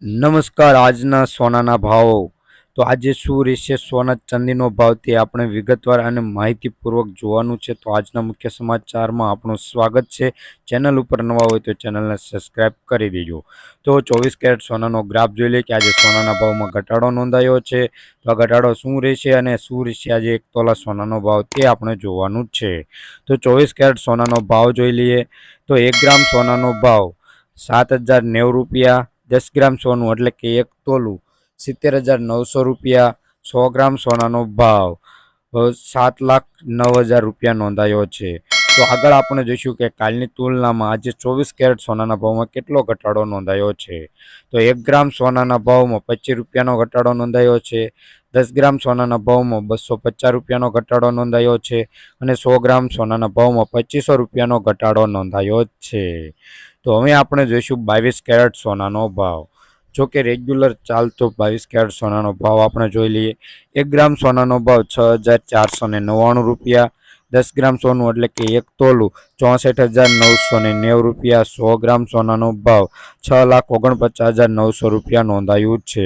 નમસ્કાર. આજના સોનાના ભાવો. તો આજે શું રહેશે સોના ચાંદીનો ભાવ તે આપણે વિગતવાર અને માહિતીપૂર્વક જોવાનું છે. તો આજના મુખ્ય સમાચારમાં આપણું સ્વાગત છે. ચેનલ ઉપર નવા હોય તો ચેનલને સબસ્ક્રાઈબ કરી દેજો. તો 24 કેરેટ સોનાનો ગ્રાફ જોઈ લે કે આજે સોનાના ભાવમાં ઘટાડો નોંધાયો છે. તો આ ઘટાડો શું રહેશે અને શું રહેશે આજે 1 તોલા સોનાનો ભાવ તે આપણે જોવાનું છે. તો 24 કેરેટ સોનાનો ભાવ જોઈ લઈએ તો 1 ગ્રામ સોનાનો ભાવ 7,090 રૂપિયા. 10 ગ્રામ સોનું એટલે કે 1 તોલું 70,900 રૂપિયા. 100 ગ્રામ સોનાનો ભાવ 7,09,000 રૂપિયા નોંધાયો છે. તો આગળ આપણે જોઈશું કે કાલની તુલનામાં આજે 24 કેરેટ સોનાના ભાવમાં કેટલો ઘટાડો નોંધાયો છે. તો 1 ગ્રામ સોનાના ભાવમાં 25 રૂપિયાનો ઘટાડો નોંધાયો છે. 10 ગ્રામ સોનાના ભાવમાં 250 રૂપિયાનો ઘટાડો નોંધાયો છે અને 100 ગ્રામ સોનાના ભાવમાં 2500 રૂપિયાનો ઘટાડો નોંધાયો છે. તો હવે આપણે જોઈશું 22 કેરેટ સોનાનો ભાવ. જો કે રેગ્યુલર ચાલતો 22 કેરેટ સોનાનો ભાવ આપણે જોઈ લઈએ. 1 ગ્રામ સોનાનો ભાવ 6,499 રૂપિયા. 10 ગ્રામ સોનું એટલે કે 1 તોલું 64,990 રૂપિયા. 100 ગ્રામ સોનાનો ભાવ 6,49,900 રૂપિયા નોંધાયું છે.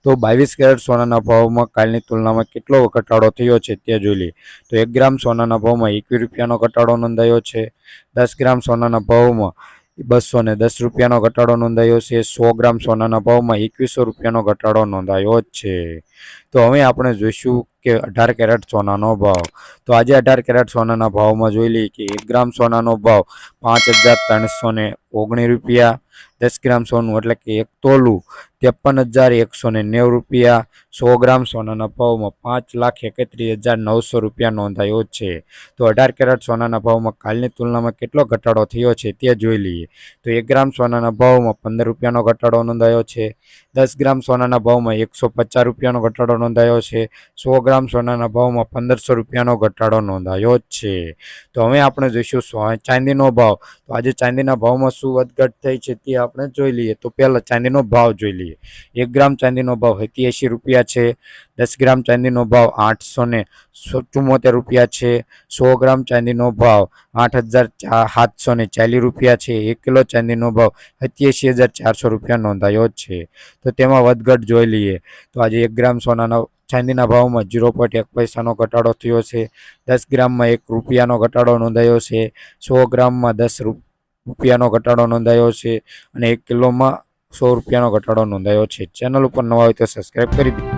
તો 22 કેરેટ સોનાના ભાવમાં કાલની તુલનામાં કેટલો ઘટાડો થયો છે તે જોઈ લઈએ. તો 1 ગ્રામ સોનાના ભાવમાં 21 રૂપિયાનો ઘટાડો નોંધાયો છે. 10 ગ્રામ સોનાના ભાવમાં 210 રૂપિયાનો ઘટાડો નોંધાયો છે. 100 ગ્રામ સોનાના ભાવમાં 2100 રૂપિયાનો ઘટાડો નોંધાયો છે. તો હવે આપણે જોઈશું કે 18 કેરેટ સોનાનો ભાવ. તો આજે 18 કેરેટ સોનાના ભાવમાં જોઈ લઈએ કે 1 ગ્રામ સોનાનો ભાવ 5,319 રૂપિયા. 10 ગ્રામ સોનું એટલે કે 1 તોલું 53,190 રૂપિયા. 100 ગ્રામ સોનાના ભાવમાં 5,31,900 રૂપિયા નોંધાયો છે. તો 18 કેરેટ સોનાના ભાવમાં કાલની તુલનામાં કેટલો ઘટાડો થયો છે તે જોઈ લઈએ. તો 1 ગ્રામ સોનાના ભાવમાં 15 રૂપિયાનો ઘટાડો નોંધાયો છે. 10 ગ્રામ સોનાના ભાવમાં 150 રૂપિયાનો ઘટાડો નોંધાયો છે. 100 ગ્રામ સોનાના ભાવમાં 1500 રૂપિયાનો ઘટાડો નોંધાયો છે. તો હવે આપણે જોઈશું ચાંદીનો ભાવ. તો આજે ચાંદીના ભાવમાં શું વધઘટ થઈ છે તે આપણે જોઈ લઈએ. તો પહેલાં ચાંદીનો ભાવ જોઈ લઈએ. 1 ગ્રામ ચાંદીનો ભાવ 87 રૂપિયા છે. 10 ગ્રામ ચાંદીનો ભાવ 874 રૂપિયા છે. 100 ગ્રામ ચાંદીનો ભાવ 8,740 રૂપિયા છે. 1 કિલો ચાંદીનો ભાવ 87,400 રૂપિયા નોંધાયો છે. તો તેમાં વધઘટ જોઈ લઈએ. તો આજે 1 ગ્રામ સોનાના ચાંદીના ભાવમાં 0.1 પૈસાનો ઘટાડો થયો છે. 10 ગ્રામમાં 1 રૂપિયાનો ઘટાડો નોંધાયો છે. 100 ગ્રામમાં 10 રૂપિયાનો ઘટાડો નોંધાયો છે અને 1 કિલોમાં 100 રૂપિયાનો ઘટાડો નોંધાયો છે. ચેનલ ઉપર નવા હોય તો સબસ્ક્રાઈબ કરી દો.